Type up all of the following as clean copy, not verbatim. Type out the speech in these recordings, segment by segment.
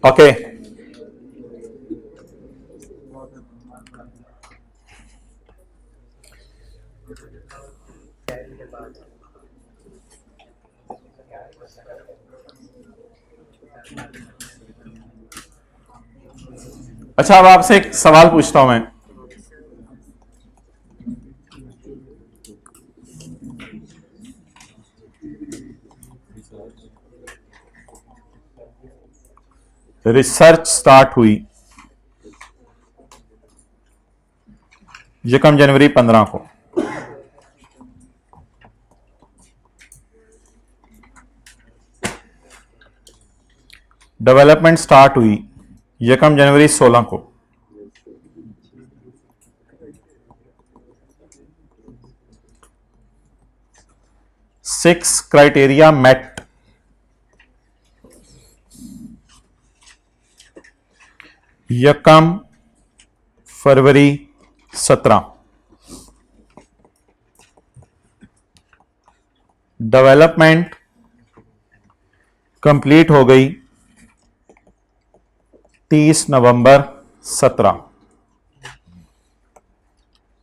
Okay अच्छा, अब आपसे एक सवाल पूछता हूं मैं। रिसर्च स्टार्ट हुई यकम जनवरी 15 को। डेवलपमेंट स्टार्ट हुई यकम जनवरी 16 को। सिक्स क्राइटेरिया मेट यकम फरवरी 17। डेवलपमेंट कंप्लीट हो गई 30 नवंबर 17।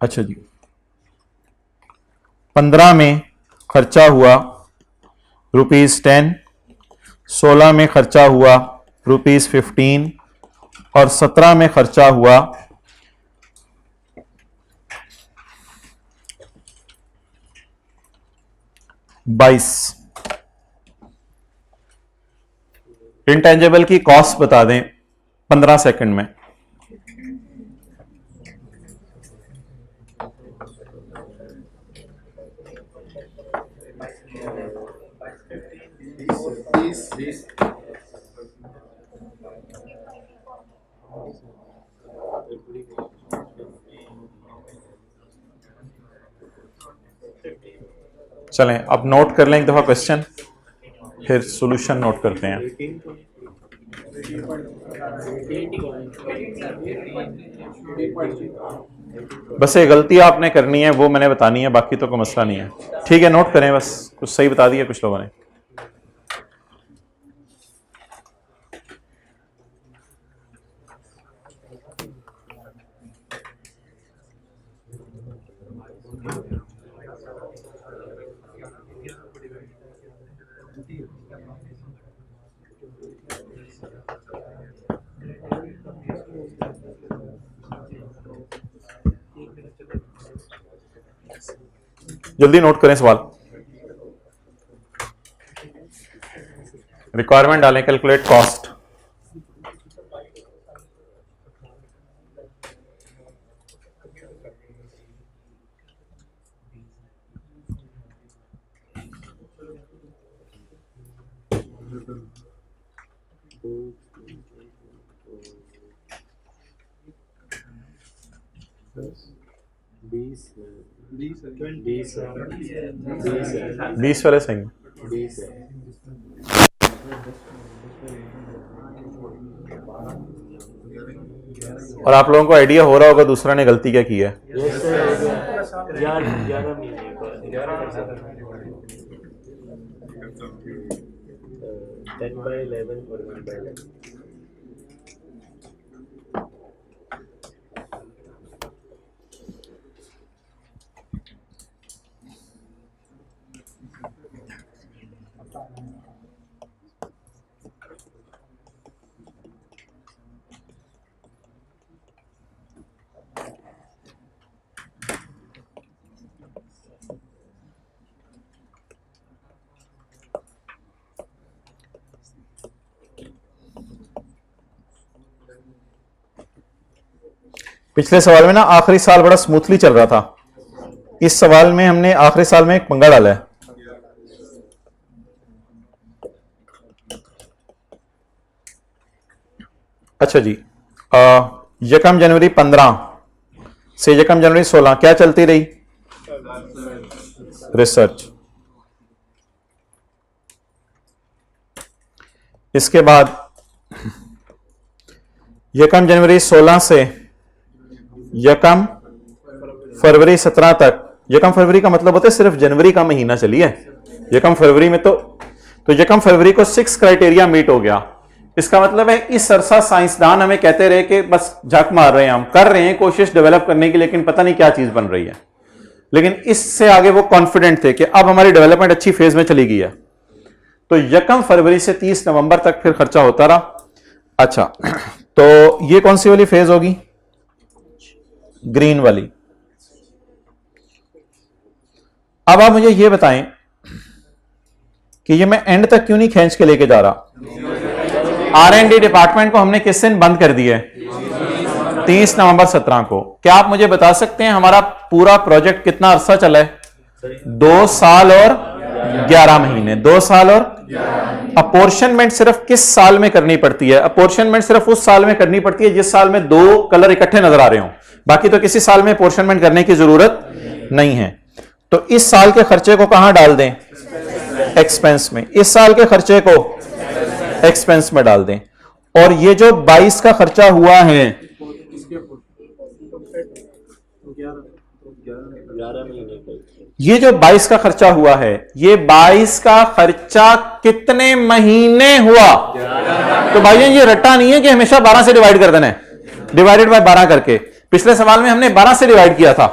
अच्छा जी, 15 में खर्चा हुआ ₹10, 16 में खर्चा हुआ ₹15 और 17 में खर्चा हुआ ₹22। इंटेंजिबल की कॉस्ट बता दें 15 सेकंड में। चलें, अब नोट कर लें एक दफा क्वेश्चन, फिर सॉल्यूशन नोट करते हैं। बस ये गलती आपने करनी है, वो मैंने बतानी है, बाकी तो कोई मसला नहीं है। ठीक है, नोट करें, बस कुछ सही बता दिया कुछ लोगों ने। जल्दी नोट करें सवाल। रिक्वायरमेंट डालें, कैलकुलेट कॉस्ट। बीस वाले सही है। और आप लोगों को आइडिया हो रहा होगा दूसरा ने गलती क्या की है। 10/11 और 1/11। पिछले सवाल में ना आखिरी साल बड़ा स्मूथली चल रहा था, इस सवाल में हमने आखिरी साल में एक पंगा डाला है। अच्छा जी, यकम जनवरी 15 से यकम जनवरी 16 क्या चलती रही? रिसर्च। इसके बाद यकम जनवरी 16 से यकम फरवरी 17 तक। यकम फरवरी का मतलब होता है सिर्फ जनवरी का महीना चलिए, यकम फरवरी में तो तो यकम फरवरी को 6 क्राइटेरिया मीट हो गया। इसका मतलब है इस अरसा साइंसदान हमें कहते रहे कि बस झक मार रहे हैं, हम कर रहे हैं कोशिश डेवलप करने की, लेकिन पता नहीं क्या चीज बन रही है। लेकिन इससे आगे वो कॉन्फिडेंट थे कि अब हमारी डेवलपमेंट अच्छी फेज में चली गई है। तो यकम फरवरी से 30 नवंबर तक फिर खर्चा होता रहा। अच्छा, तो ये कौन सी वाली फेज होगी? ग्रीन वाली। अब आप मुझे ये बताएं कि ये मैं एंड तक क्यों नहीं खींच के लेके जा रहा। R&D डिपार्टमेंट को हमने किस दिन बंद कर दिया है? 30 नवंबर 17 को। क्या आप मुझे बता सकते हैं हमारा पूरा प्रोजेक्ट कितना अरसा चला है? 2 साल और 11 महीने। 2 साल और अपॉर्शनमेंट सिर्फ किस साल में करनी पड़ती है? अपॉर्शनमेंट सिर्फ उस साल में करनी पड़ती है जिस साल में 2 कलर इकट्ठे नजर आ रहे हो, बाकी तो किसी साल में अपॉर्शनमेंट करने की जरूरत नहीं है। तो इस साल के खर्चे को कहां डाल दें? एक्सपेंस में। इस साल के खर्चे को एक्सपेंस में डाल दें। और ये जो 22 का खर्चा हुआ है, 11 महीने ये जो 22 का खर्चा हुआ है, ये 22 का खर्चा कितने महीने हुआ? तो भाइयों ये रट्टा नहीं है कि हमेशा 12 से डिवाइड कर देना है, डिवाइडेड बाय 12 करके। पिछले सवाल में हमने 12 से डिवाइड किया था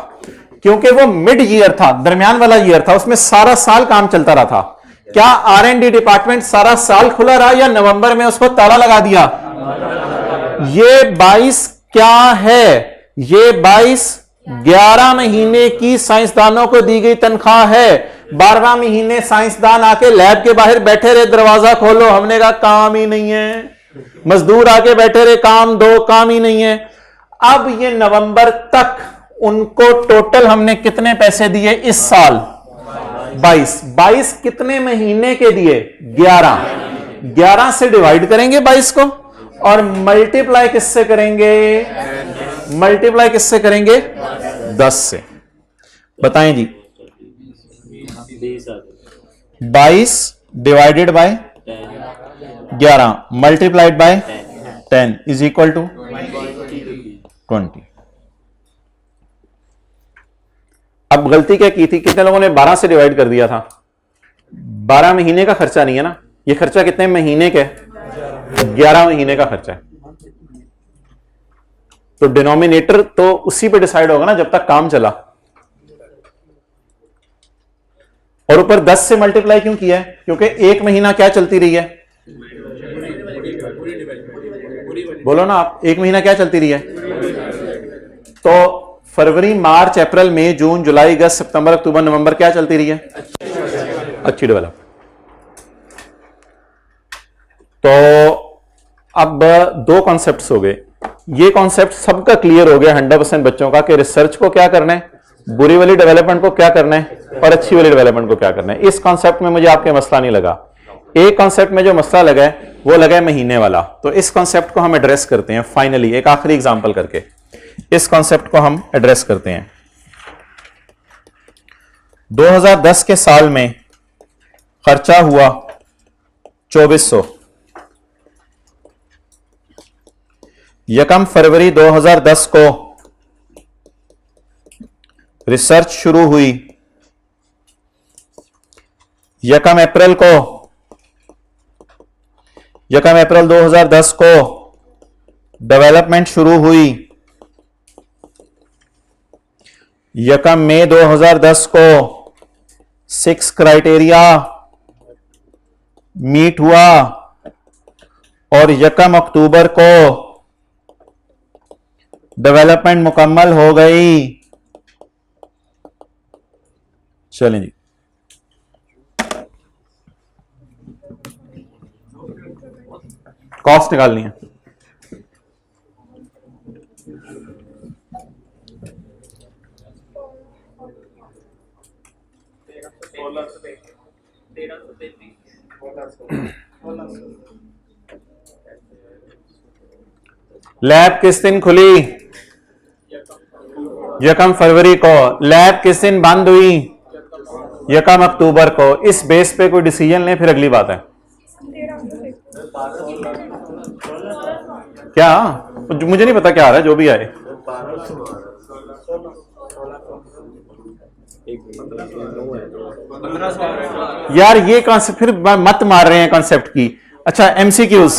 क्योंकि वो मिड ईयर था, दरमियान वाला ईयर था, उसमें सारा साल काम चलता रहा था। क्या R&D डिपार्टमेंट सारा साल खुला रहा या नवंबर में उसको ताला लगा दिया? ये 22 क्या है? ये 22 11 महीने की साइंसदानों को दी गई तनख्वाह है। 12वां महीने साइंसदान आके लैब के बाहर बैठे रहे, दरवाजा खोलो, हमने कहा काम ही नहीं है। मजदूर आके बैठे रहे, काम दो, काम ही नहीं है। अब ये नवंबर तक उनको टोटल हमने कितने पैसे दिए इस साल? 22। 22 कितने महीने के दिए? 11। 11 से डिवाइड करेंगे 22 को और मल्टीप्लाई किससे करेंगे? मल्टीप्लाई किससे करेंगे? 10 से। बताएं जी। 22 divided by 11 multiplied by 10 is equal to 20। अब गलती क्या की थी? कितने लोगों ने 12 से डिवाइड कर दिया था? 12 महीने का खर्चा नहीं है ना, ये खर्चा कितने महीने का है? 11 महीने का खर्चा है। तो डिनोमिनेटर तो उसी पे डिसाइड होगा ना जब तक काम चला। और ऊपर 10 से मल्टीप्लाई क्यों किया है? क्योंकि एक महीना क्या चलती रही है? बोलो ना आप, एक महीना क्या चलती रही है? तो फरवरी, मार्च, अप्रैल, मई, जून, जुलाई, अगस्त, सितंबर, अक्टूबर, नवंबर क्या चलती रही है? अच्छी डेवलप। तो अब 2 कॉन्सेप्ट्स हो गए। ये कॉन्सेप्ट सबका क्लियर हो गया 100% बच्चों का कि रिसर्च को क्या करना है, बुरी वाली डेवलपमेंट को क्या करना है और अच्छी वाली डेवलपमेंट को क्या करना है। इस कॉन्सेप्ट में मुझे आपके मसला नहीं लगा। एक कॉन्सेप्ट में जो मसला लगा है वो लगा है महीने वाला। तो इस कॉन्सेप्ट को हम एड्रेस करते हैं फाइनली, एक आखिरी एग्जांपल करके इस कॉन्सेप्ट को हम एड्रेस करते हैं। 2010 के साल में खर्चा हुआ 2400। यकम फरवरी 2010 को रिसर्च शुरू हुई। यकम अप्रैल 2010 को डेवलपमेंट शुरू हुई। यकम मई 2010 को 6 क्राइटेरिया मीट हुआ और यकम अक्टूबर को डेवलपमेंट मुकम्मल हो गई। चलें जी, कॉस्ट निकालनी है। लैब किस दिन खुली? यकम फरवरी को। लैब किस दिन बंद हुई? यकम अक्टूबर को। इस बेस पे कोई डिसीजन लें, फिर अगली बात है। क्या? मुझे नहीं पता क्या आ रहा है, जो भी आए। यार ये कॉन्सेप्ट फिर मत मार रहे हैं कॉन्सेप्ट की। अच्छा एमसीक्यूज,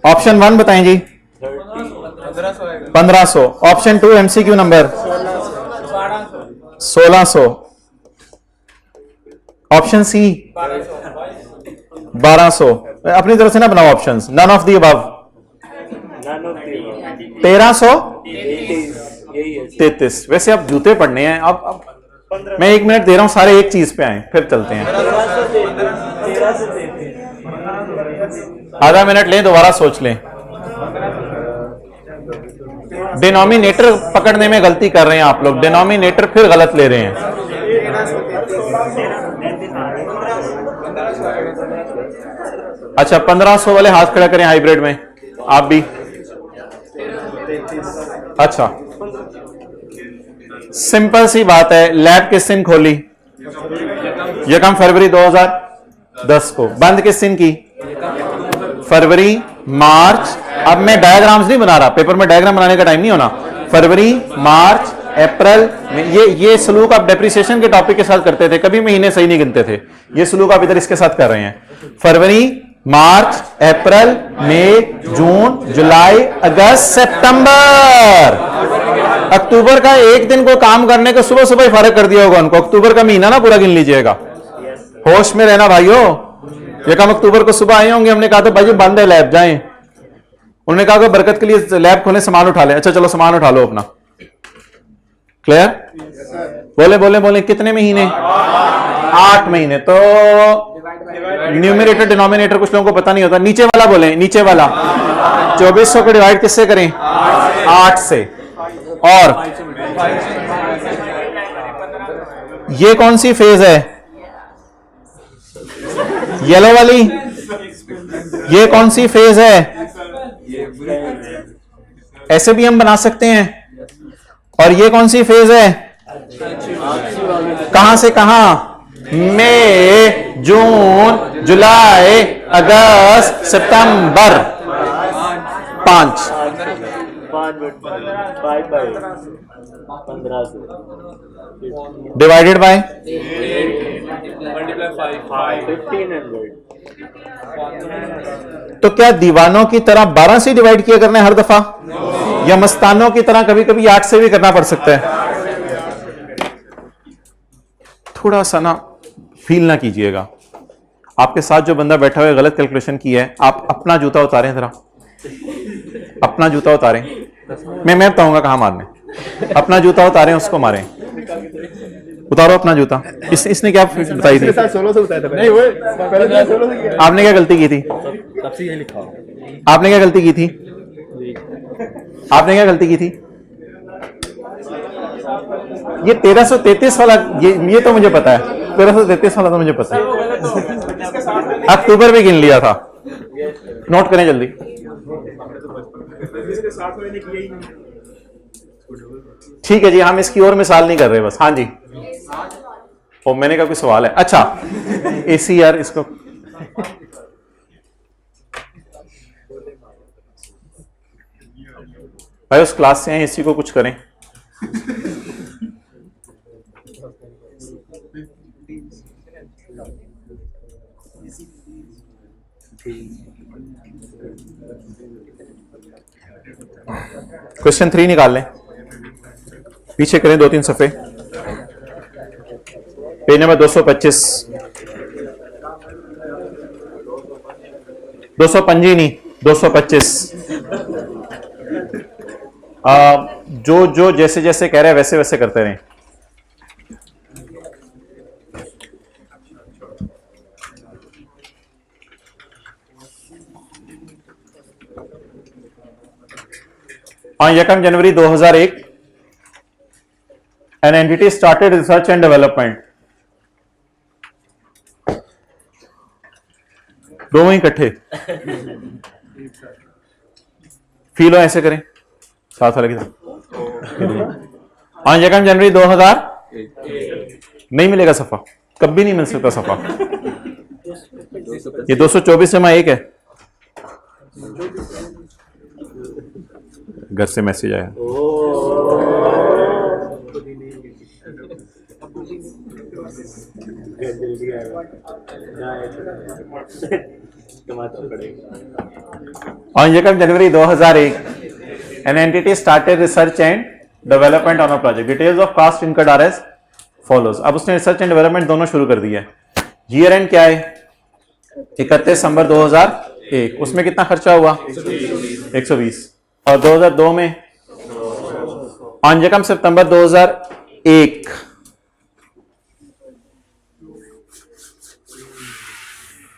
ऑप्शन 1 बताएं जी 1500, option 2 MCQ number 1600, option C 1200। अपनी तरफ से ना बनाओ options, none of the above. 1333। वैसे अब जूते पढ़ने हैं। अब मैं 1 मिनट दे रहा हूं, सारे एक चीज पे आए फिर चलते हैं। आधा मिनट लें, दोबारा सोच लें। डिनोमिनेटर पकड़ने में गलती कर रहे हैं आप लोग, डिनोमिनेटर फिर गलत ले रहे हैं। अच्छा 1500 वाले हाथ खड़ा करें हाइब्रिड में, आप भी। अच्छा सिंपल सी बात है, लैब किस दिन खोली? यकम फरवरी 2010 को। बंद किस दिन की? फरवरी मार्च। अब मैं डायग्राम्स नहीं बना रहा, पेपर में डायग्राम बनाने का टाइम नहीं होना। फरवरी मार्च अप्रैल में ये सलूक आप डेप्रिसिएशन के टॉपिक के साथ करते थे, कभी महीने सही नहीं गिनते थे। ये सलूक आप इधर इसके साथ कर रहे हैं। फरवरी मार्च अप्रैल मई जून जुलाई अगस्त सितंबर। अक्टूबर का एक दिन को काम करने का सुबह सुबह ही फर्क कर दिया होगा उनको। अक्टूबर का महीना ना पूरा गिन लीजिएगा, होश में रहना भाइयों। ये कम अक्टूबर को सुबह आए होंगे, हमने कहा था भाई बंद है लैब, जाएं। उन्होंने कहा कि बरकत के लिए लैब खोले, सामान उठा ले। अच्छा चलो सामान उठा लो अपना। क्लियर? बोले बोले बोले कितने महीने? 8 महीने। तो न्यूमरेटर डिनोमिनेटर कुछ लोगों को पता नहीं होता। नीचे वाला बोले, नीचे वाला 2400 को डिवाइड किससे करें? 8 से। और ये कौन सी फेज है? येलो वाली। ये कौन सी फेज है? ऐसे भी हम बना सकते हैं। और ये कौन सी फेज है? कहां से कहां? मई जून जुलाई अगस्त सितंबर। 5 डिवाइडेड बाय 1500। तो क्या दीवानों की तरह 12 से डिवाइड किया करना है हर दफा, या मस्तानों की तरह कभी कभी 8 से भी करना पड़ सकता है? थोड़ा सा ना फील ना कीजिएगा। आपके साथ जो बंदा बैठा हुआ है गलत कैलकुलेशन की है, आप अपना जूता उतारें जरा, अपना जूता उतारें। मैं बताऊंगा कहां मारने। अपना जूता उतारें, उसको मारें। उतारो अपना जूता। इसने क्या बताई थी? 1600 बताया था। नहीं वो पहले 1600 किया। आपने क्या गलती की थी? सबसे यही लिखा। आपने क्या गलती की थी? आपने क्या गलती की थी? ये 1333 वाला, ये तो मुझे पता है। 1333 वाला तो मुझे पता है, अक्टूबर में गिन लिया था। नोट करें जल्दी। ठीक है जी, हम इसकी और मिसाल नहीं कर रहे बस। हाँ जी, ओ मैंने कहा कोई सवाल है? अच्छा एसी यार, इसको भाई उस क्लास से हैं, एसी को कुछ करें। क्वेश्चन 3 निकाल लें, पीछे करें 2-3 सफे, पेज नंबर 225। 225 नहीं, 225। जो जैसे जैसे कह रहे हैं वैसे वैसे करते रहें। On 1 January 2001, an entity started research and development. दोनों इकट्ठे फील हो, ऐसे करें साथ वाले की तरफ। On 1 January 2000 नहीं मिलेगा सफा, कभी नहीं मिल सकता सफा। ये 224 जमा 1 है। घर से मैसेज आया। जल्दी आएगा ना ऐसा टमाटर पड़ेगा। On Jacob January 2001, an entity started research and development on a project. Details of cost incurred are as follows. अब उसने रिसर्च एंड डेवलपमेंट दोनों शुरू कर दिया है। ईयर एंड क्या है? 31 दिसंबर 2001। उसमें कितना खर्चा हुआ? 120। और 2002 में ऑन जेकब सितंबर 2001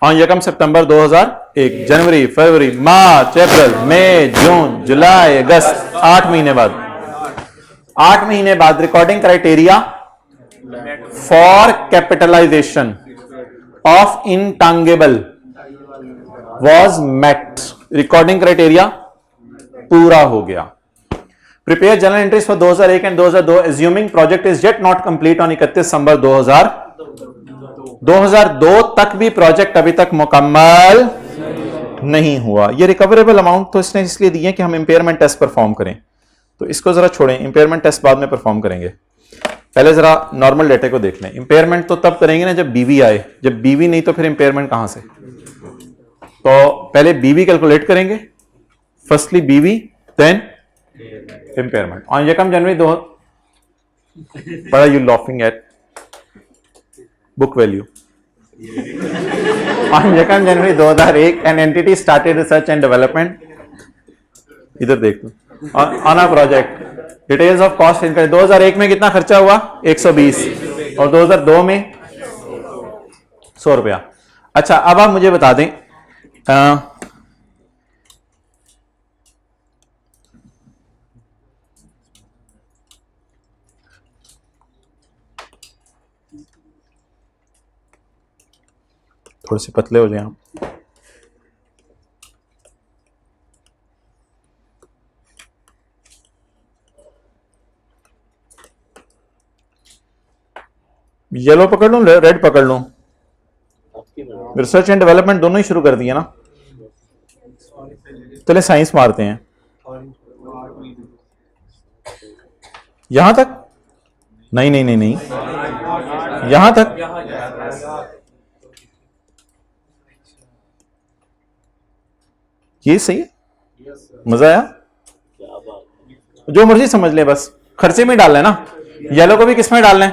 ऑन जेकब सितंबर 2001 जनवरी, फरवरी, मार्च, अप्रैल, मई, जून, जुलाई, अगस्त, 8 महीने बाद 8 महीने बाद recording criteria for capitalization of intangible was met. Recording criteria पूरा हो गया। Prepare journal entries for 2001 and 2002 assuming project is yet not complete on 31 December 2002 तक भी प्रोजेक्ट अभी तक मुकम्मल नहीं हुआ। ये रिकवरेबल अमाउंट तो इसने इसलिए दिए कि हम इंपेयरमेंट टेस्ट परफॉर्म करें, तो इसको जरा छोड़ें, इंपेयरमेंट टेस्ट बाद में परफॉर्म करेंगे। पहले जरा नॉर्मल डेटे को देख लें। इंपेयरमेंट तो तब करेंगे ना जब बीवी आए, जब बीवी नहीं तो फिर इंपेयरमेंट कहां से? तो पहले बीवी कैलकुलेट करेंगे, firstly BV then impairment. On जेकब जनवरी दो बड़ा you laughing at book value. On जेकब January 2001 an entity started research and development, इधर देख लो, on a project. Details of cost income 2001 में कितना खर्चा हुआ? 120 और 2002 में 100 रुपया। अच्छा, अब आप मुझे बता दें थोड़े से पतले हो जाए आप। येलो पकड़ लूं, रेड पकड़ लूं? रिसर्च एंड डेवलपमेंट दोनों ही शुरू कर दिए ना, चले साइंस मारते हैं। यहां तक नहीं नहीं नहीं नहीं, यहां तक ये सही है। मजा आया? जो मर्जी समझ ले, बस खर्चे में डालना है ना। येलो को भी किस में डालना है?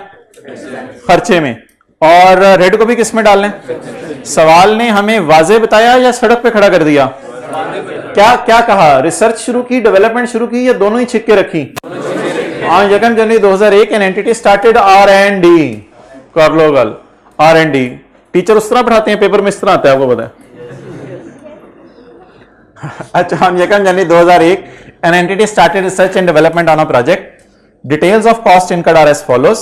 खर्चे में। और रेड को भी किस में डालना है? सवाल ने हमें वाजे बताया या सड़क पे खड़ा कर दिया? क्या क्या कहा? रिसर्च शुरू की, डेवलपमेंट शुरू की, या दोनों ही छिक्के रखी? ऑन जेकब January 2001 an entity started R&D। कर लो गल, R&D। टीचर उस तरह पढ़ाते हैं, पेपर में इस तरह आता है, आपको पता है। अच्छा, ऑन जेकब January 2001 an entity started research and development on a project. Details of cost incurred are as follows.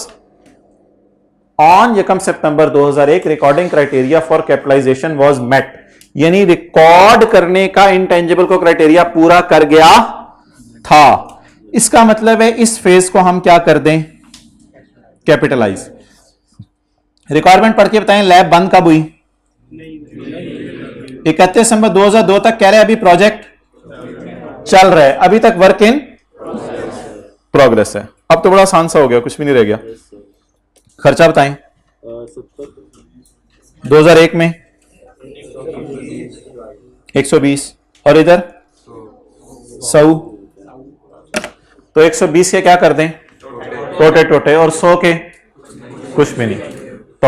On जेकब सितंबर 2001 recording criteria for capitalization was met, यानी रिकॉर्ड करने का इंटेंजिबल को क्राइटेरिया पूरा कर गया था। इसका मतलब है इस फेज को हम क्या कर दें? कैपिटलाइज। रिक्वायरमेंट पढ़ के बताएं, लैब बंद कब हुई? 31 दिसंबर 2002 तक कह रहे हैं अभी प्रोजेक्ट चल रहा है, अभी तक वर्क इन प्रोग्रेस है। अब तो बड़ा आसान सा हो गया, कुछ भी नहीं रह गया। खर्चा बताएं। 2001 में 120 और इधर 100, तो 120 के क्या कर दें? टोटे टोटे, और 100 के कुछ भी नहीं। तो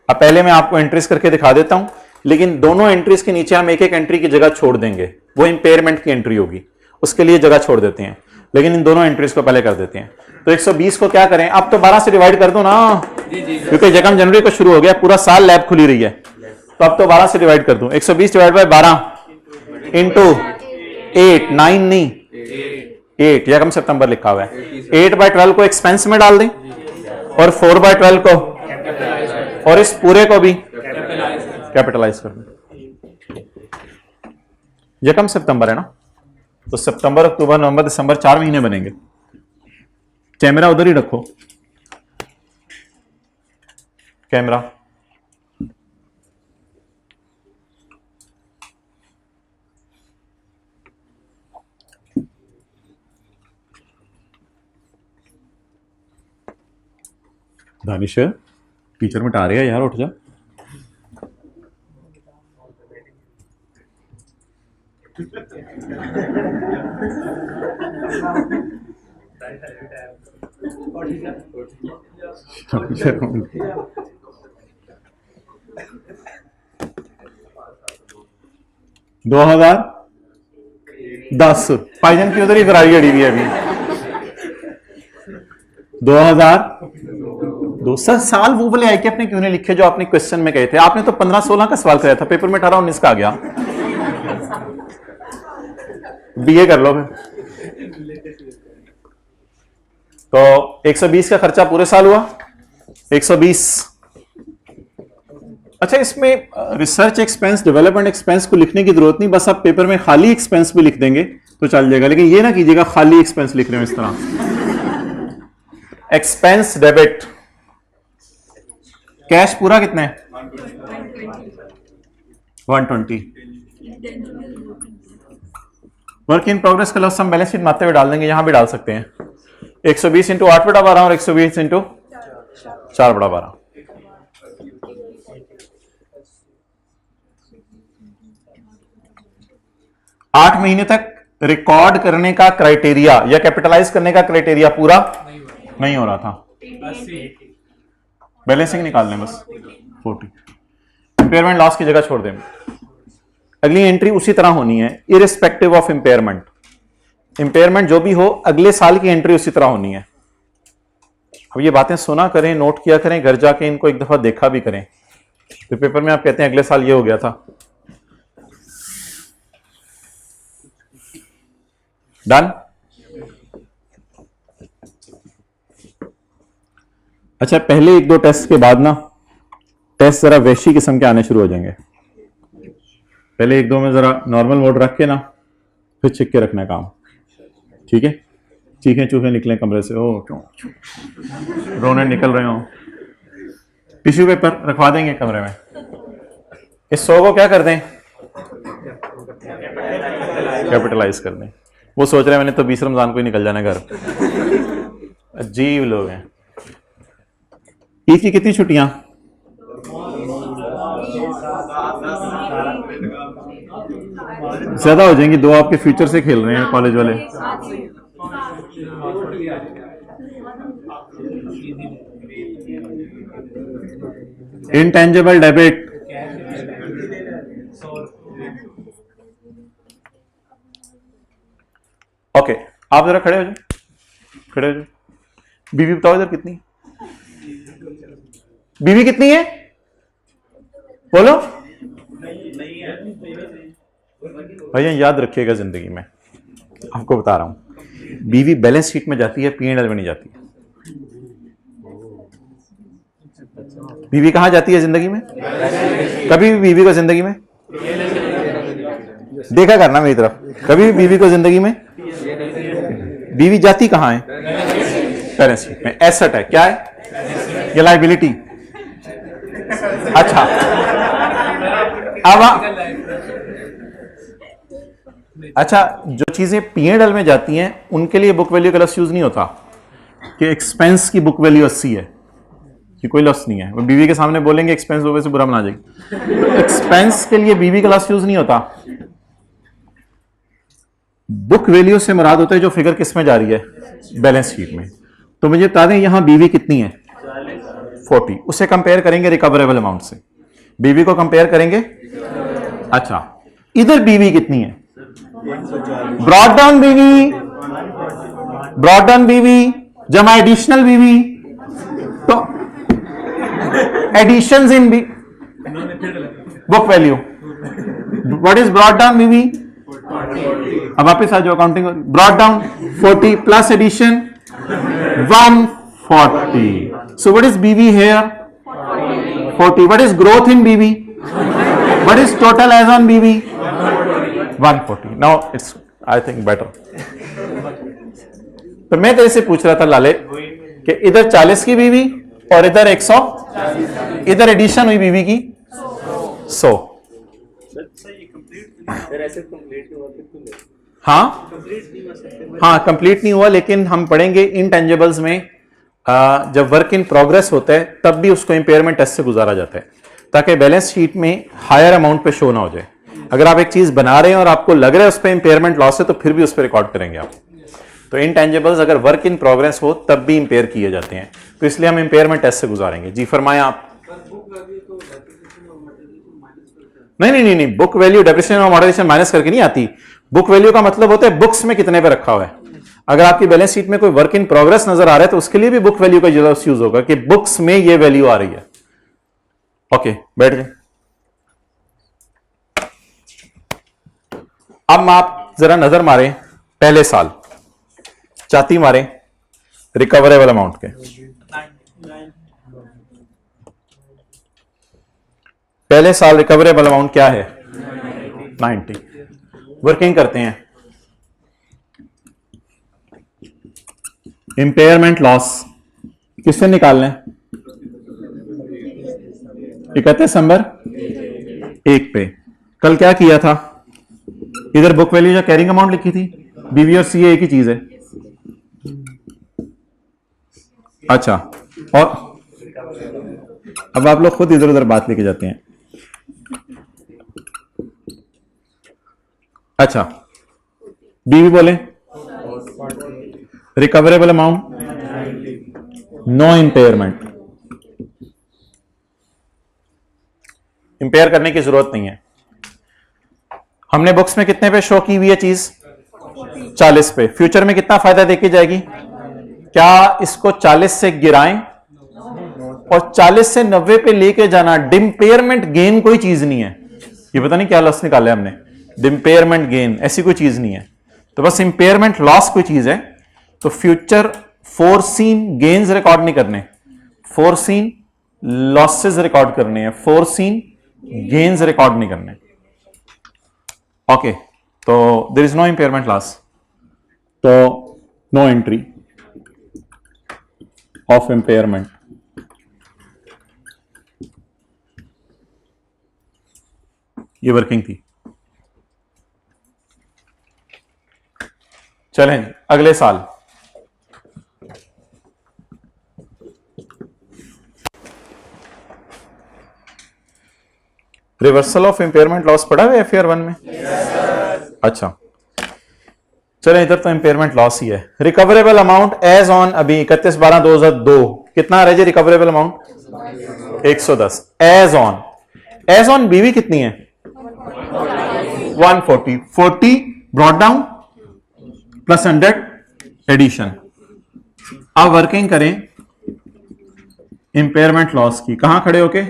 अब पहले मैं आपको एंट्रीज करके दिखा देता हूं, लेकिन दोनों एंट्रीज के नीचे हम एक एक एंट्री की जगह छोड़ देंगे, वो इंपेयरमेंट की एंट्री होगी, उसके लिए जगह छोड़ देते हैं, लेकिन इन दोनों एंट्रीज को पहले कर देते हैं। तो 120 को क्या करें? अब तो 12 से डिवाइड कर दो ना, क्योंकि जेकब जनवरी को शुरू हो गया, पूरा साल लैब खुली रही है, तो अब तो 12 से डिवाइड कर दूं। 120 डिवाइड बाय 12 इंटू 8, 9 नहीं 8, जेकब सितंबर लिखा हुआ है। 8/12 को एक्सपेंस में डाल दें और 4/12 को, और इस पूरे को भी कैपिटलाइज कर दें। जेकब सितंबर है ना, तो सितंबर, अक्टूबर, नवंबर, दिसंबर 4 महीने बनेंगे। कैमरा उधर ही रखो, कैमरा। दानिश टीचर मिटा रहे हैं यार, उठ जा। दो 2010 पाइजन की उधर ही फरारी अड़ी हुई है अभी। 2002 सर साल वो बोले आई के अपने क्यों नहीं लिखे जो आपने क्वेश्चन में कहे थे? आपने तो 15-16 का सवाल कराया था, पेपर में 18-19 का आ गया। बीए कर लो फिर। तो 120 का खर्चा पूरे साल हुआ 120। अच्छा, इसमें रिसर्च एक्सपेंस, डेवलपमेंट एक्सपेंस को लिखने की जरूरत नहीं, बस आप पेपर में खाली एक्सपेंस भी लिख देंगे तो चल जाएगा, लेकिन ये ना कीजिएगा खाली एक्सपेंस लिख रहे हो इस तरह। एक्सपेंस डेबिट, कैश पूरा कितना है 120। वर्क इन प्रोग्रेस का लॉस हम बैलेंस शीट मारते हुए डाल देंगे, यहां भी डाल सकते हैं। 120 इंटू 8/12 और 120 इंटू 4/12। आठ महीने तक रिकॉर्ड करने का क्राइटेरिया या कैपिटलाइज करने का क्राइटेरिया पूरा नहीं हो रहा था, बैलेंसिंग निकाल लें बस 40। इंपेयरमेंट लॉस की जगह छोड़ दें, अगली एंट्री उसी तरह होनी है इरिस्पेक्टिव ऑफ इंपेयरमेंट। इंपेयरमेंट जो भी हो अगले साल की एंट्री उसी तरह होनी है। अब ये बातें सुना करें, नोट किया करें, घर जाके इनको एक दफा देखा भी करें, तो पेपर में आप कहते हैं अगले साल ये हो गया था। डन। अच्छा, पहले 1-2 टेस्ट के बाद ना टेस्ट जरा वैशी किस्म के आने शुरू हो जाएंगे। पहले 1-2 में जरा नॉर्मल मोड रख के ना फिर छिक के रखना है काम, ठीक है? चीखें चूखे निकले कमरे से, ओ क्यों रोने निकल रहे हो, टिश्यू पेपर रखवा देंगे कमरे में। इस 100 को क्या कर दें, कैपिटलाइज कर दें। वो सोच रहे हैं मैंने तो 20 रमजान को ही निकल जाना घर। अजीब लोग हैं। ईद की कितनी छुट्टियां? ज्यादा हो जाएंगी, 2 आपके फ्यूचर से खेल रहे हैं कॉलेज वाले। इंटेंजिबल डेबिट, ओके आप जरा खड़े हो जाओ, खड़े हो जाओ। बीवी बताओ इधर कितनी, बीवी कितनी है बोलो भैया, याद रखिएगा जिंदगी में आपको बता रहा हूं, बीवी बैलेंस शीट में जाती है, P&L में नहीं जाती है। बीवी कहां जाती है जिंदगी में? कभी भी बीवी को जिंदगी में देखा करना मेरी तरफ, कभी भी बीवी को जिंदगी में बीवी जाती कहां है? बैलेंस शीट में। एसेट है, क्या है ये? लायबिलिटी। अच्छा, अब अच्छा, जो चीजें P&L में जाती हैं उनके लिए बुक वैल्यू का लॉस यूज नहीं होता कि एक्सपेंस की बुक वैल्यू 80 है, कि कोई लॉस नहीं है। वो बीवी के सामने बोलेंगे एक्सपेंस वो वैसे बुरा बना जाएगी। एक्सपेंस के लिए बीवी का लॉस यूज नहीं होता। बुक वैल्यू से मुराद होता है जो फिगर किस में जा रही है? बैलेंस शीट में। तो मुझे बता दें यहां बीवी कितनी है? 40। उसे कंपेयर करेंगे रिकवरेबल अमाउंट से, बीवी को कंपेयर करेंगे। अच्छा, इधर बीवी कितनी है? Brought down BV, brought down BV जमा एडिशनल बीवी, तो additions in book value. What is brought down BV? अब वापिस आ जाओ accounting. Brought down 40 plus addition 140। So what is BV here? 40। What is growth in BV? What is total age on BV? 140। Now it's I think better. तो मैं तेरे से पूछ रहा था लाले कि इधर 40 की बीवी और इधर 100, इधर एडिशन हुई बीवी की 100। हाँ हाँ, कंप्लीट नहीं हुआ, लेकिन हम पढ़ेंगे इनटेंजिबल्स में जब वर्क इन प्रोग्रेस होता है तब भी उसको इंपेयरमेंट टेस्ट से गुजारा जाता है, ताकि बैलेंस शीट में हायर अमाउंट पे शो ना हो जाए। अगर आप एक चीज बना रहे हैं और आपको लग रहा है उस पर इंपेयरमेंट लॉस है तो फिर भी उस पर रिकॉर्ड करेंगे आप। तो इनटेंजिबल्स अगर वर्क इन प्रोग्रेस हो तब भी इंपेयर किए जाते हैं, तो इसलिए हम इंपेयरमेंट टेस्ट से गुजारेंगे। जी फरमाएं आप। नहीं, बुक वैल्यू डेप्रिसिएशन और मॉडरेशन माइनस करके नहीं आती। बुक वैल्यू का मतलब होता है बुक्स में कितने पे रखा हुआ है। अगर आपकी बैलेंस शीट में कोई वर्क इन प्रोग्रेस नजर आ रहा है तो उसके लिए भी बुक वैल्यू का यूज होगा कि बुक्स में ये वैल्यू आ रही है। ओके, बैठ गए। अब आप जरा नजर मारें पहले साल, चाती मारें रिकवरेबल अमाउंट के। पहले साल रिकवरेबल अमाउंट क्या है? 90। वर्किंग करते हैं। इंपेयरमेंट लॉस किससे निकालना है? 31 दिसंबर 1 पे। कल क्या किया था? इधर बुक वैल्यू या कैरिंग अमाउंट लिखी थी। बीवी और सीए एक ही चीज है। अच्छा, और अब आप लोग खुद इधर उधर बात लेके जाते हैं। अच्छा, बीवी बोले recoverable amount, no impairment. Impair करने की जरूरत नहीं है। हमने बुक्स में कितने पे शो की हुई है चीज? 40 पे। फ्यूचर में कितना फायदा देके जाएगी? क्या इसको 40 से गिराएं और 40 से 90 पे लेके जाना? डिम्पेयरमेंट गेन कोई चीज नहीं है। ये पता नहीं क्या लॉस निकाला है हमने। डिम्पेयरमेंट गेन ऐसी कोई चीज नहीं है। तो बस इंपेयरमेंट लॉस कोई चीज है। तो फ्यूचर फोरसीन गेन्स रिकॉर्ड नहीं करने, फोरसीन लॉसेस रिकॉर्ड करने हैं, फोरसीन गेन्स रिकॉर्ड नहीं करने। ओके, तो there is no impairment loss, तो नो एंट्री ऑफ इंपेयरमेंट। ये वर्किंग थी। चलें अगले साल। रिवर्सल ऑफ इंपेयरमेंट लॉस पड़ा है FAR 1 में? अच्छा, चलें इधर तो इंपेयरमेंट लॉस ही है। रिकवरेबल अमाउंट एज ऑन अभी 31/12/2002 कितना रह जाए? रिकवरेबल अमाउंट 110 एज ऑन बीवी कितनी है? 140। 40 ब्रॉट डाउन प्लस 100 एडिशन। अब वर्किंग करें इंपेयरमेंट लॉस की। कहां खड़े होके?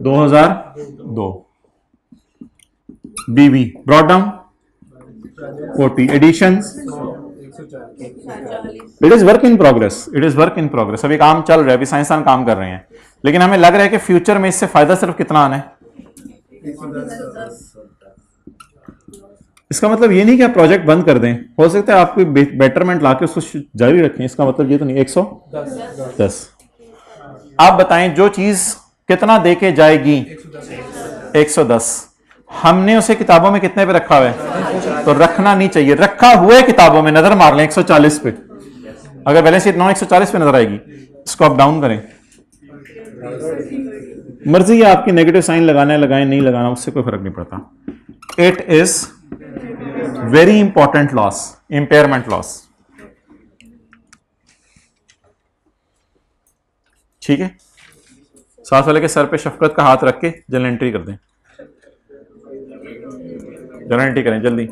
2002। BV brought down 40 addition. It is work in progress, it is work in progress. अभी काम चल रहा है, अभी साइंसदान काम कर रहे हैं, लेकिन हमें लग रहा है कि फ्यूचर में इससे फायदा सिर्फ कितना आना है? इसका मतलब ये नहीं कि आप प्रोजेक्ट बंद कर दें। हो सकता है आप कोई बेटरमेंट लाके उसको जारी रखें। इसका मतलब ये तो नहीं। 110। आप बताएं जो चीज कितना देके जाएगी? 110। हमने उसे किताबों में कितने पे रखा हुआ है? तो रखना नहीं चाहिए। रखा हुआ है किताबों में, नजर मार लें 140 पे। अगर बैलेंस शीट 140 पे नजर आएगी, इसको आप डाउन करें। मर्जी है आपकी, नेगेटिव साइन लगाना है लगाएं, नहीं लगाना उससे कोई फर्क नहीं पड़ता। It is very important loss, impairment loss. ठीक है, साथ वाले के सर पे शफकत का हाथ रख के जर्नल एंट्री कर दें। जर्नल एंट्री करें जल्दी।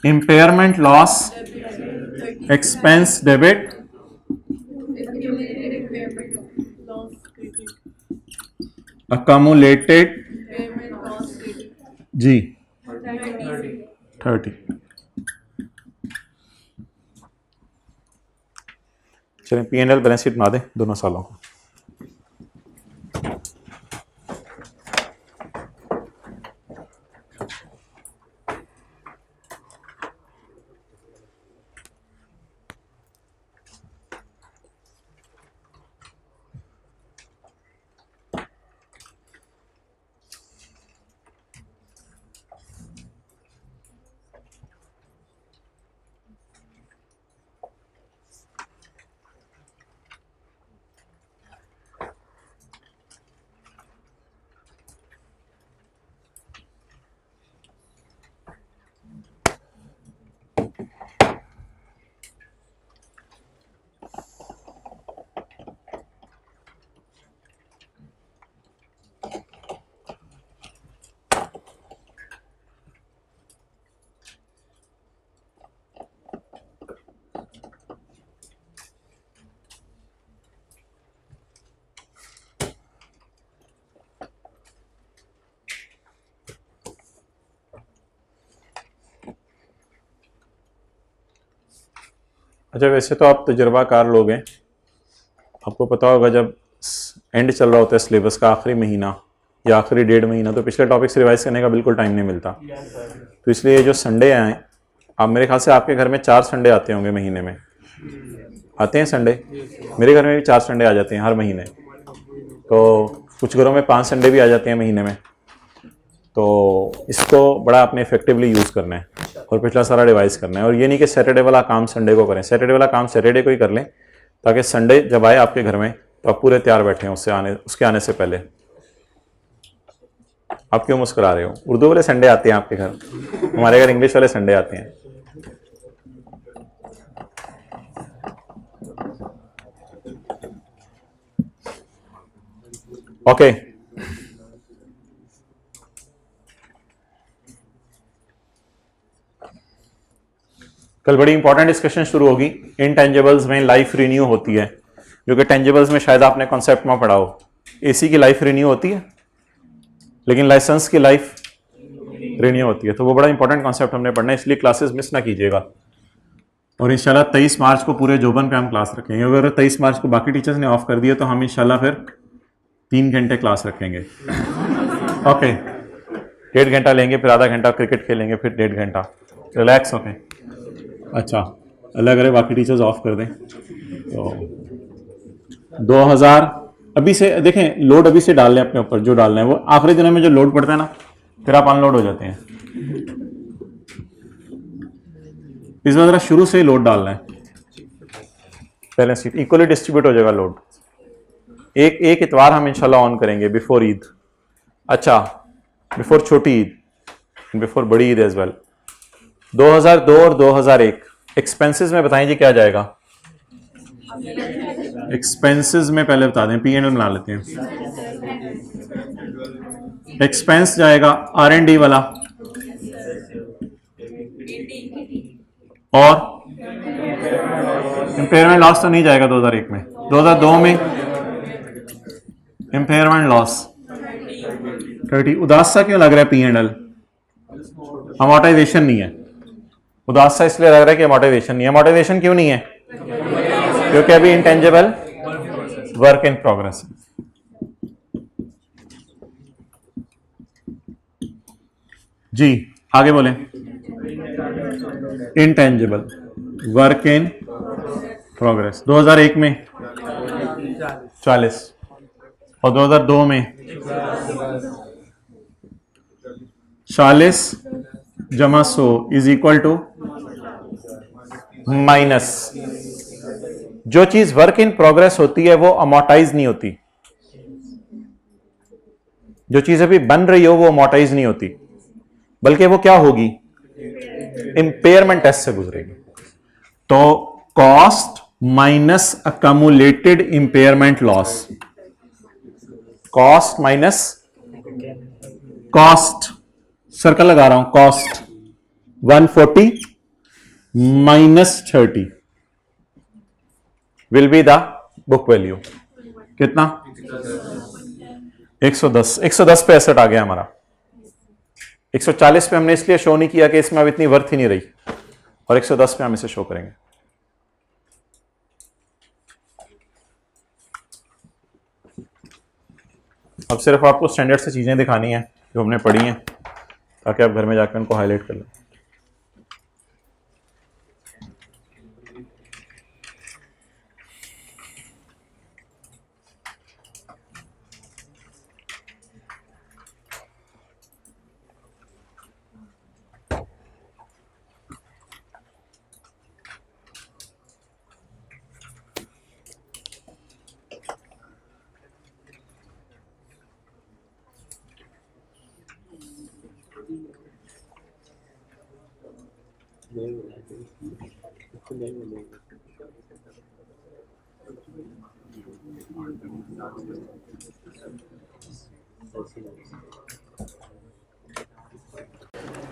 Impairment loss expense debit accumulated जी 30। चलें P&L बैलेंस शीट बना दें दोनों सालों को। अच्छा, वैसे तो आप तजुर्बाकार लोग हैं, आपको पता होगा जब एंड चल रहा होता है सिलेबस का, आखिरी महीना या आखिरी 1.5 महीना, तो पिछले टॉपिक्स रिवाइज करने का बिल्कुल टाइम नहीं मिलता। तो इसलिए जो संडे आए, आप मेरे ख्याल से आपके घर में 4 संडे आते होंगे महीने में, आते हैं संडे? मेरे घर में भी 4 संडे आ जाते हैं हर महीने, तो कुछ घरों में 5 संडे भी आ जाते हैं महीने में। तो इसको बड़ा आपने इफेक्टिवली यूज़ करना है और पिछला सारा रिवाइज करना है। और ये नहीं कि सैटरडे वाला काम संडे को करें, सैटरडे वाला काम सैटरडे को ही कर लें, ताकि संडे जब आए आपके घर में तो आप पूरे तैयार बैठे हैं उसके आने से पहले। आप क्यों मुस्कुरा रहे हो? उर्दू वाले संडे आते हैं आपके घर, हमारे घर इंग्लिश वाले संडे आते हैं। ओके, कल बड़ी इंपॉर्टेंट डिस्कशन शुरू होगी। इनटेंजिबल्स में लाइफ रिन्यू होती है, जो कि टेंजिबल्स में शायद आपने कॉन्सेप्ट में पढ़ा हो। एसी की लाइफ रिन्यू होती है, लेकिन लाइसेंस की लाइफ रिन्यू होती है। तो वो बड़ा इंपॉर्टेंट कॉन्सेप्ट हमने पढ़ना है, इसलिए क्लासेस मिस ना कीजिएगा। और इंशाल्लाह 23 मार्च को पूरे जोबन पे हम क्लास रखेंगे। अगर 23 मार्च को बाकी टीचर्स ने ऑफ कर दिया तो हम इंशाल्लाह फिर 3 घंटे क्लास रखेंगे। ओके, 1.5 घंटा लेंगे, फिर आधा घंटा क्रिकेट खेलेंगे, फिर 1.5 घंटा रिलैक्स। ओके, अच्छा, अल्लाह करे बाकी टीचर्स ऑफ कर दें। तो 2000 अभी से देखें, लोड अभी से डाल लें अपने ऊपर, जो डालना है वो आखिरी दिनों में जो लोड पड़ता है ना, फिर आप अनलोड हो जाते हैं। इस बार जरा शुरू से ही लोड डालना है, पहले सीट इक्वली डिस्ट्रीब्यूट हो जाएगा लोड। एक इतवार हम इंशाल्लाह ऑन करेंगे बिफोर ईद, अच्छा बिफोर छोटी ईद, बिफोर बड़ी ईद एज वेल। 2002 और 2001 एक्सपेंसेस में बताएं जी क्या जाएगा? एक्सपेंसेस में पहले बता दें, P&L बना लेते हैं। एक्सपेंस जाएगा R&D वाला, और इंपेयरमेंट लॉस तो नहीं जाएगा 2001 में। 2002 में इंपेयरमेंट लॉस 30। उदासा क्यों लग रहा है P&L? अमोर्टाइजेशन नहीं है। उदासा इसलिए लग रहा है कि अमोर्टाइजेशन नहीं है। अमोर्टाइजेशन क्यों नहीं है? क्योंकि अभी इंटेंजिबल वर्क इन प्रोग्रेस। जी आगे बोलें। इंटेंजिबल वर्क इन प्रोग्रेस 2001 में 40 और 2002 में 40 जमा 100 इज इक्वल टू माइनस। जो चीज वर्क इन प्रोग्रेस होती है वो अमोर्टाइज नहीं होती। जो चीज अभी बन रही हो वो अमोर्टाइज नहीं होती, बल्कि वो क्या होगी? इंपेयरमेंट टेस्ट से गुजरेगी। तो cost minus accumulated impairment loss, cost minus cost, circle लगा रहा हूं, cost 140 minus 30 will be the book value. कितना? 110। 110 पे एसेट आ गया हमारा। 140 पे हमने इसलिए शो नहीं किया कि इसमें अब इतनी वर्थ ही नहीं रही, और 110 पे हम इसे शो करेंगे। अब सिर्फ आपको स्टैंडर्ड से चीजें दिखानी है जो हमने पढ़ी हैं, ताकि आप घर में जाकर उनको हाईलाइट कर लें।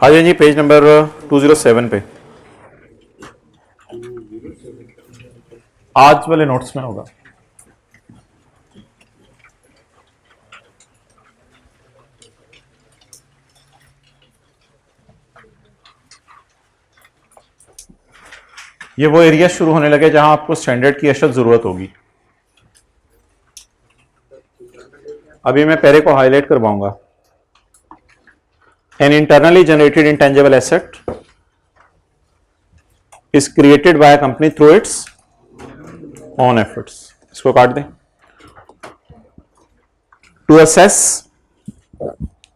आ जाइए जी पेज नंबर 207 पे। आज वाले नोट्स में होगा। ये वो एरिया शुरू होने लगे जहां आपको स्टैंडर्ड की अशद जरूरत होगी। अभी मैं पहले को हाईलाइट करवाऊंगा। An internally generated intangible asset is created by a company through its own efforts. इसको काट दें। To assess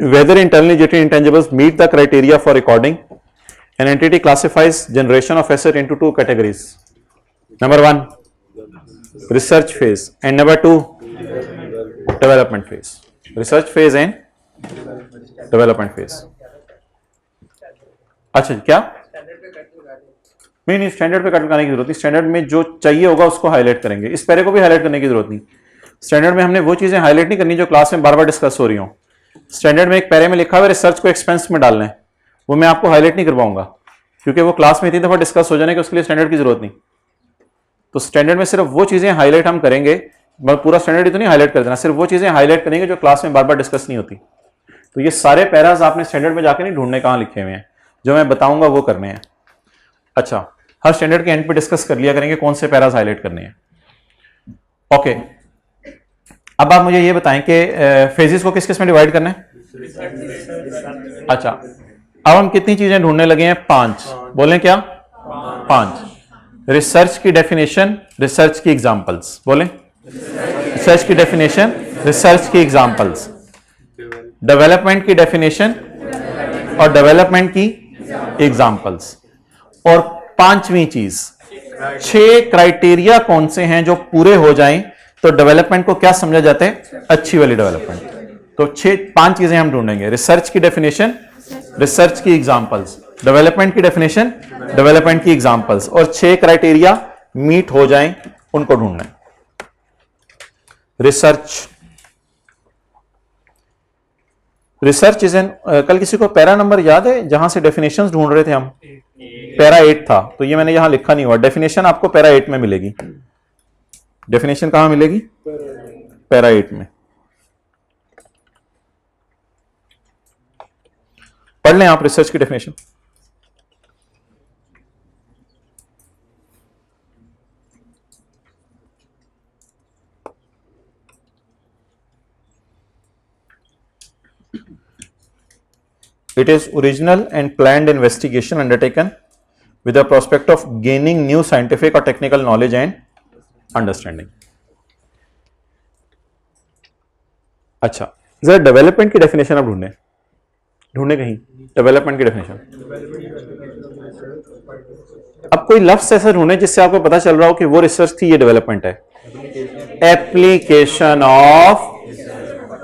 whether internally generated intangibles meet the criteria for recording, an entity classifies generation of asset into two categories. Number one, research phase, and number two, development phase. Research phase and development phase. अच्छा क्या? नहीं, standard पे cut लगाने की जरूरत नहीं। Standard में जो चाहिए होगा उसको हाईलाइट करेंगे। इस पैरे को भी हाईलाइट करने की जरूरत नहीं। स्टैंडर्ड में हमने वो चीजें हाईलाइट नहीं करनी जो क्लास में बार बार डिस्कस हो रही हो। स्टैंडर्ड में एक पैरे में लिखा हुआ रिसर्च को एक्सपेंस में डालना है, वो मैं आपको हाईलाइट नहीं करवाऊंगा क्योंकि वो क्लास में इतनी दफा डिस्कस हो जाने कि उसके लिए स्टैंडर्ड की जरूरत नहीं। तो स्टैंडर्ड में सिर्फ वो चीजें हाईलाइट हम करेंगे, पूरा स्टैंडर्ड तो नहीं हाईलाइट कर देना, सिर्फ वो चीजें हाईलाइट करेंगे जो क्लास में बार बार डिस्कस नहीं होती। तो ये सारे पैराज आपने स्टैंडर्ड में जाके नहीं ढूंढने कहां लिखे हुए हैं, जो मैं बताऊंगा वो करने हैं। अच्छा, हर स्टैंडर्ड के एंड पे डिस्कस कर लिया करेंगे कौन से पैराज हाईलाइट करने हैं। ओके, अब आप मुझे ये बताएं कि फेजेस को किस किस में डिवाइड करना है। अच्छा, अब हम कितनी चीजें ढूंढने लगे हैं? 5। बोलें क्या? 5। रिसर्च की डेफिनेशन, रिसर्च की एग्जांपल्स। बोलें रिसर्च की डेफिनेशन, रिसर्च की एग्जांपल्स। डेवलपमेंट की डेफिनेशन और डेवलपमेंट की एग्जांपल्स। और 5वीं चीज, 6 क्राइटेरिया कौन से हैं जो पूरे हो जाएं तो डेवलपमेंट को क्या समझा जाता है? अच्छी वाली डेवलपमेंट। तो 5 चीजें हम ढूंढेंगे। रिसर्च की डेफिनेशन, रिसर्च की एग्जांपल्स, डेवलपमेंट की डेफिनेशन, डेवलपमेंट की एग्जांपल्स, और 6 क्राइटेरिया मीट हो जाएं उनको ढूंढना है। रिसर्च, रिसर्च इज एन, कल किसी को पैरा नंबर याद है जहां से डेफिनेशंस ढूंढ रहे थे हम? पैरा 8 था, तो ये मैंने यहां लिखा नहीं हुआ। डेफिनेशन आपको पैरा 8 में मिलेगी। डेफिनेशन कहां मिलेगी? पैरा 8 में। पढ़ लें आप रिसर्च की definition. It is original and planned investigation undertaken with the prospect of gaining new scientific or technical knowledge and understanding. अच्छा, जरा डेवलपमेंट की डेफिनेशन आप ढूंढने कहीं डेवलपमेंट की डेफिनेशन। अब कोई लफ्ज ऐसा ढूंढे जिससे आपको पता चल रहा हो कि वो रिसर्च थी, ये डेवलपमेंट है। एप्लीकेशन ऑफ,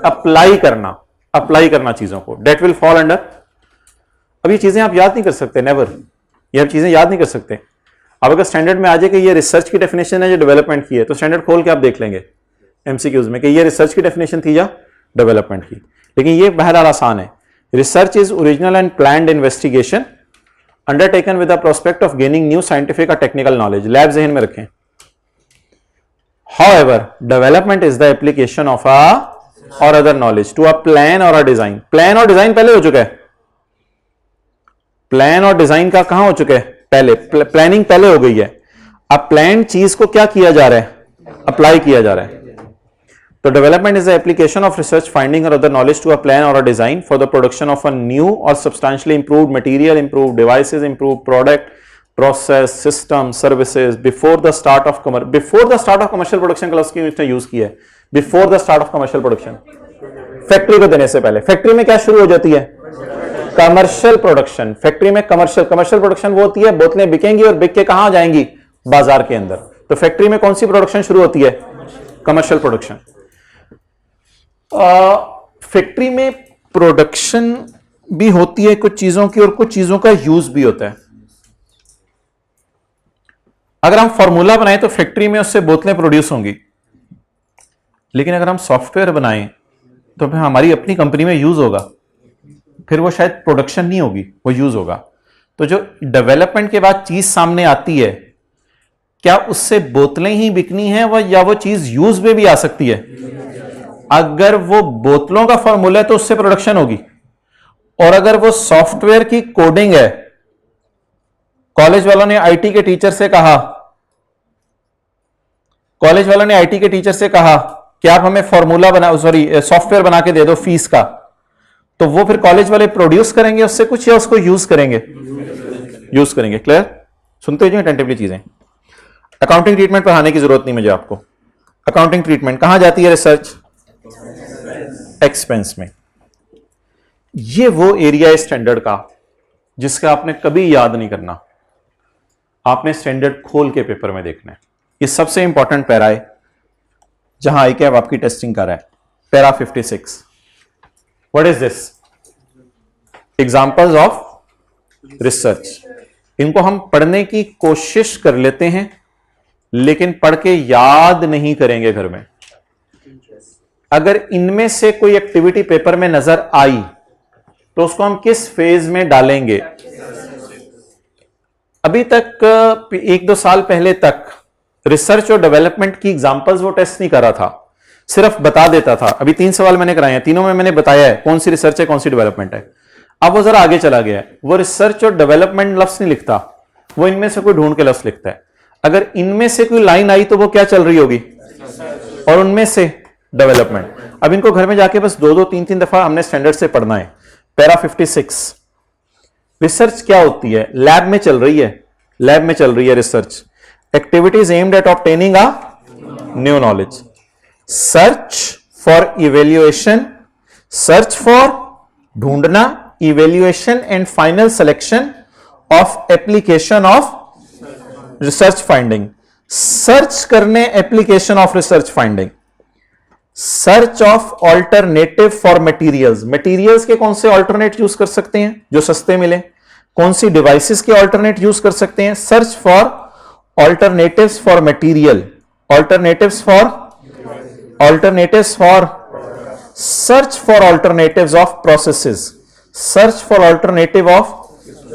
अप्लाई करना चीजों को, डेट विल फॉल अंडर। अब ये चीजें आप याद नहीं कर सकते, नेवर, ये आप चीजें याद नहीं कर सकते। अब अगर स्टैंडर्ड में आ जाए कि ये रिसर्च की डेफिनेशन है जो डेवलपमेंट की है, तो स्टैंडर्ड खोल के आप देख लेंगे एमसीक्यूज में कि ये रिसर्च की डेफिनेशन थी या डेवलपमेंट की। लेकिन ये बहरहाल आसान है। Research is original and planned investigation undertaken with the prospect of gaining new scientific और टेक्निकल नॉलेज। लैब ज़हन में रखें। However development is the application of a और other knowledge to a plan और अ डिजाइन। प्लान और design पहले हो चुका है। प्लान और डिजाइन का कहां हो चुका है? पहले। प्लानिंग पहले हो गई है। अब प्लान चीज को क्या किया जा रहा है? अप्लाई किया जा रहा है। तो development is the application of research finding और other knowledge to a plan और a design for the production of a new और substantially improved material, improved devices, improved product, process, system, services before the start of commercial production का लफ्ज़ इसने use किया है। Before the start of commercial production, factory को देने से पहले। फैक्ट्री में क्या शुरू हो जाती है? Commercial production. फैक्ट्री में कमर्शियल प्रोडक्शन वो होती है, बोतलें बिकेंगी और बिक के कहां जाएंगी? बाजार के अंदर। तो फैक्ट्री में कौन सी प्रोडक्शन शुरू होती है? Commercial production. फैक्ट्री में प्रोडक्शन भी होती है कुछ चीजों की और कुछ चीजों का यूज भी होता है। अगर हम फॉर्मूला बनाएं तो फैक्ट्री में उससे बोतलें प्रोड्यूस होंगी, लेकिन अगर हम सॉफ्टवेयर बनाएं तो फिर हमारी अपनी कंपनी में यूज होगा, फिर वो शायद प्रोडक्शन नहीं होगी, वो यूज होगा। तो जो डेवलपमेंट के बाद चीज सामने आती है, क्या उससे बोतलें ही बिकनी है या वो चीज यूज में भी आ सकती है? अगर वो बोतलों का फॉर्मूला है तो उससे प्रोडक्शन होगी, और अगर वो सॉफ्टवेयर की कोडिंग है कॉलेज वालों ने आईटी के टीचर से कहा, कॉलेज वालों ने आईटी के टीचर से कहा कि आप हमें फॉर्मूला बना, सॉरी सॉफ्टवेयर बना के दे दो फीस का, तो वो फिर कॉलेज वाले प्रोड्यूस करेंगे उससे कुछ या उसको यूज करेंगे? यूज करेंगे। क्लियर? सुनते हो अटेंटिवली चीजें। अकाउंटिंग ट्रीटमेंट पढ़ाने की जरूरत नहीं मुझे आपको। अकाउंटिंग ट्रीटमेंट कहां जाती है? रिसर्च एक्सपेंस में। ये वो एरिया है स्टैंडर्ड का जिसका आपने कभी याद नहीं करना, आपने स्टैंडर्ड खोल के पेपर में देखना है। ये सबसे इंपॉर्टेंट पैरा है जहां आई कैब आपकी टेस्टिंग कर रहा है। Para 56। What is this? Examples of research. इनको हम पढ़ने की कोशिश कर लेते हैं लेकिन पढ़ के याद नहीं करेंगे घर में। अगर इनमें से कोई एक्टिविटी पेपर में नजर आई तो उसको हम किस फेज में डालेंगे? अभी तक 1-2 साल पहले तक रिसर्च और डेवलपमेंट की एग्जांपल्स वो टेस्ट नहीं कर रहा था, सिर्फ बता देता था। अभी 3 सवाल मैंने कराए हैं, तीनों में मैंने बताया है कौन सी रिसर्च है कौन सी डेवलपमेंट है। अब वो जरा आगे चला गया है, वो रिसर्च और डेवलपमेंट लफ्ज नहीं लिखता, वो इनमें से कोई ढूंढ के लफ्ज लिखता है। अगर इनमें से कोई लाइन आई तो वो क्या चल रही होगी? और उनमें से डेवलपमेंट। अब इनको घर में जाके बस 2-2, 3-3 दफा हमने स्टैंडर्ड से पढ़ना है। पैरा 56। रिसर्च क्या होती है? लैब में चल रही है, लैब में चल रही है research. Activities aimed at obtaining a new knowledge. Search for evaluation, search for ढूंढना, evaluation and final selection of application of research finding. Search करने application of research finding. Search of alternative for materials. Materials के कौन से alternate use कर सकते हैं जो सस्ते मिले? कौन सी डिवाइसेस के ऑल्टरनेट यूज कर सकते हैं? Search for alternatives for material, alternatives for search for alternatives of processes, search for alternative of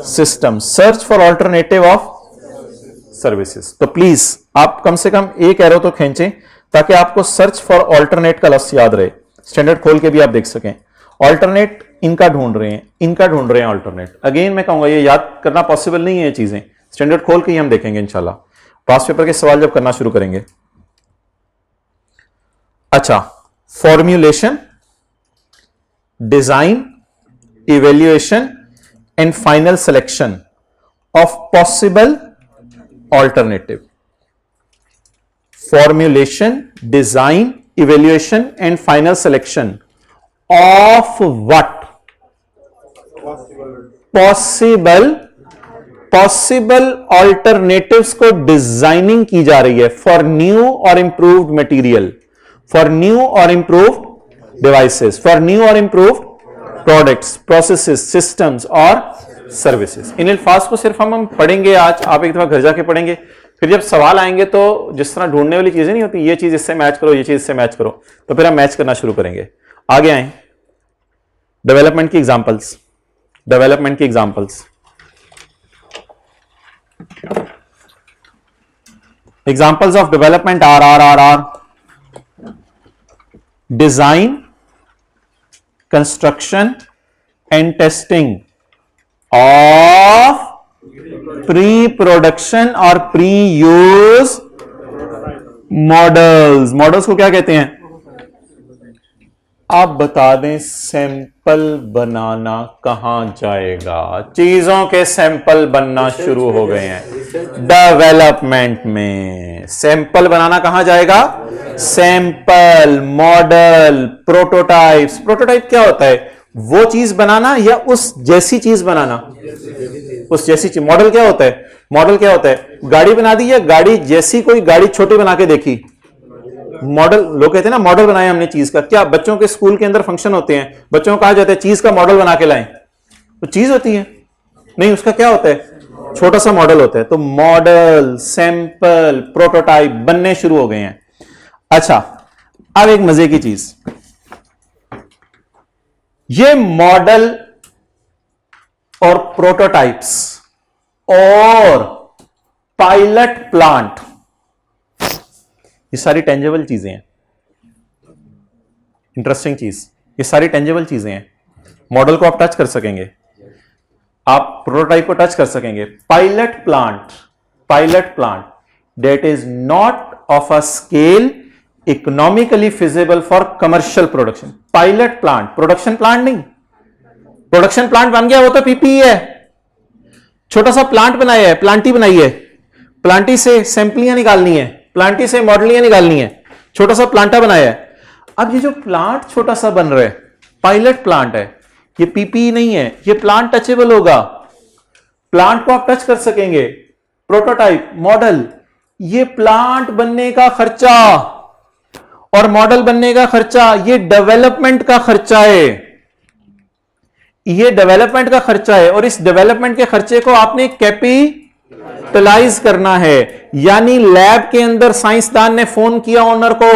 system, search for alternative of services. तो प्लीज आप कम से कम एक एरो तो खींचें ताकि आपको सर्च फॉर ऑल्टरनेट का लफ्ज याद रहे, स्टैंडर्ड खोल के भी आप देख सकें। ऑल्टरनेट इनका ढूंढ रहे हैं, इनका ढूंढ रहे हैं ऑल्टरनेट। अगेन मैं कहूंगा ये याद करना पॉसिबल नहीं है, ये चीजें स्टैंडर्ड खोल के ही हम देखेंगे इंशाल्लाह, पास पेपर के सवाल जब करना शुरू करेंगे। अच्छा, formulation, design, evaluation and final selection of possible alternative. Formulation, design, evaluation and final selection of what? Possible alternatives को डिजाइनिंग की जा रही है for new or improved material, for new or improved devices, for new or improved products, processes, systems और services. इन अल्फाज को सिर्फ हम पढ़ेंगे आज, आप एक दफा घर जाके पढ़ेंगे, फिर जब सवाल आएंगे तो जिस तरह ढूंढने वाली चीजें नहीं होती, ये चीज इससे मैच करो, ये चीज इससे मैच करो, तो फिर हम मैच करना शुरू करेंगे। आगे आए डेवलपमेंट की एग्जांपल्स। डेवलपमेंट की examples, examples of development are design, construction and testing of pre production और प्री यूज मॉडल्स। मॉडल्स को क्या कहते हैं? आप बता दें सैंपल बनाना कहां जाएगा? चीजों के सैंपल बनना शुरू हो गए हैं डेवलपमेंट में। सैंपल बनाना कहां जाएगा? Sample, model, prototypes. प्रोटोटाइप क्या होता है? वो चीज बनाना या उस जैसी चीज बनाना? उस जैसी चीज। मॉडल क्या होता है? मॉडल क्या होता है? गाड़ी बना दी या गाड़ी जैसी कोई गाड़ी छोटी बना के देखी, मॉडल। लोग कहते हैं ना मॉडल बनाया हमने चीज का। क्या बच्चों के स्कूल के अंदर फंक्शन होते हैं, बच्चों को कहा जाता है चीज का मॉडल बना के लाएं, तो चीज होती है नहीं, उसका क्या होता है? छोटा सा मॉडल होता है। तो मॉडल, सैंपल, प्रोटोटाइप बनने शुरू हो गए हैं। अच्छा, अब एक मजे की चीज, ये मॉडल और प्रोटोटाइप्स और पायलट प्लांट, ये सारी टेंजेबल चीजें हैं। इंटरेस्टिंग चीज, ये सारी टेंजेबल चीजें हैं। मॉडल को आप टच कर सकेंगे। आप प्रोटोटाइप को टच कर सकेंगे। Pilot plant that is not of a scale economically feasible for commercial production। Pilot plant, production plant नहीं। प्रोडक्शन प्लांट बन गया वो तो पीपीई है। छोटा सा प्लांट बनाया है, प्लांटी बनाई है, प्लांटी से सैंपलियां निकालनी है, प्लांटी से मॉडलियां निकालनी है, छोटा सा प्लांटा बनाया है। अब ये जो प्लांट छोटा सा बन रहा है, पायलट प्लांट है, ये पीपीई नहीं है, ये प्लांट टचेबल होगा, प्लांट को आप टच कर सकेंगे। प्रोटोटाइप, मॉडल, ये प्लांट बनने का खर्चा और मॉडल बनने का खर्चा, ये डेवलपमेंट का खर्चा है, ये डेवलपमेंट का खर्चा है। और इस डेवलपमेंट के खर्चे को आपने कैपिटलाइज करना है। यानी लैब के अंदर साइंसदान ने फोन किया ओनर को,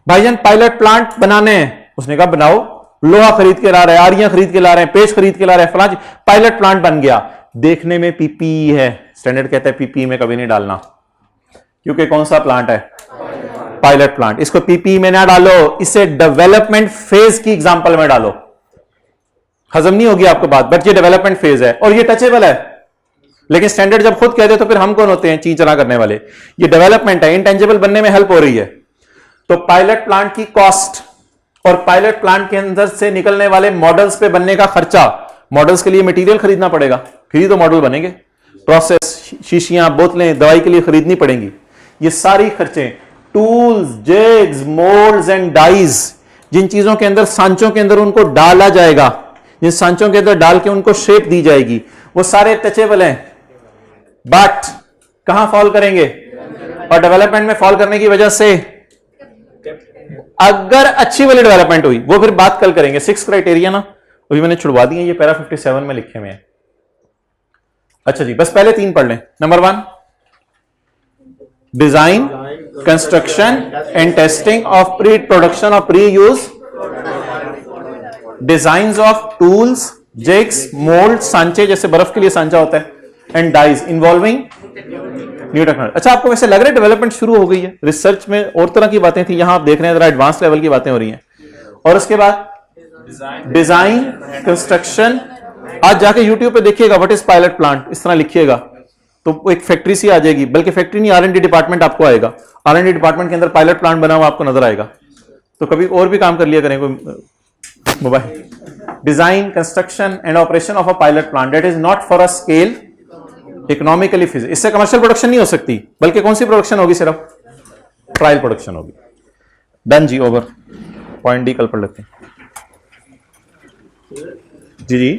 भाईजान पायलट प्लांट बनाने हैं। उसने कहा बनाओ, लोहा खरीद के ला रहे हैं, आरियां खरीद के ला रहे हैं, पेच खरीद के ला रहे हैं, फलां, पायलट प्लांट बन गया। देखने में पीपीई है, स्टैंडर्ड कहता है पीपीई में कभी नहीं डालना, क्योंकि कौन सा प्लांट है? Pilot plant. इसको पीपीई में ना डालो, इसे डेवलपमेंट फेज की एग्जांपल में डालो। हजम नहीं होगी आपको बात, बट ये डेवलपमेंट फेज है और ये टचेबल है। लेकिन स्टैंडर्ड जब खुद कहते तो फिर हम कौन होते हैं ची चला करने वाले? ये डेवलपमेंट है, इंटेंजिबल बनने में हेल्प हो रही है। तो पायलट प्लांट की कॉस्ट और पायलट प्लांट के अंदर से निकलने वाले मॉडल्स पे बनने का खर्चा, मॉडल्स के लिए मटेरियल खरीदना पड़ेगा, फिर ही तो मॉडल बनेंगे। प्रोसेस, शीशियां, बोतलें, दवाई के लिए खरीदनी पड़ेंगी। ये सारी खर्चे, tools, jigs, moulds and dies, जिन चीजों के अंदर, सांचों के अंदर उनको डाला जाएगा, जिन सांचों के अंदर डाल के उनको शेप दी जाएगी, वो सारे टचेबल हैं, बट कहां फॉल करेंगे? और डेवलपमेंट में फॉल करने की वजह से अगर अच्छी वाली डेवलपमेंट हुई, वो फिर बात कल करेंगे। 6 क्राइटेरिया ना अभी मैंने छुड़वा दिए, ये पैरा 57 में लिखे हुए हैं। अच्छा जी, बस पहले 3 पढ़ लें। Number 1, design, construction and testing of pre production और pre use, design of tools, jigs, mould, सांचे, जैसे बर्फ के लिए सांचा होता है, and dies involving new technology. अच्छा, आपको वैसे लग रहा है डेवलपमेंट शुरू हो गई है? रिसर्च में और तरह की बातें थी, यहां आप देख रहे हैं जरा एडवांस लेवल की बातें हो रही हैं। और उसके बाद डिजाइन, कंस्ट्रक्शन, आज जाके यूट्यूब पे देखिएगा व्हाट इज पायलट प्लांट, इस तरह लिखिएगा तो एक फैक्ट्री सी आ जाएगी, बल्कि फैक्ट्री नहीं, R&D डिपार्टमेंट आपको आएगा, R&D डिपार्टमेंट के अंदर पायलट प्लांट बना हुआ आपको नजर आएगा। तो कभी और भी काम कर लिया करें कोई mobile. Design, construction and operation of a pilot plant that is not for a scale economically feasible. इससे कमर्शियल प्रोडक्शन नहीं हो सकती, बल्कि कौन सी प्रोडक्शन होगी? सिर्फ ट्रायल प्रोडक्शन होगी। डन जी, ओवर। पॉइंट डी कल पढ़ लेते हैं जी।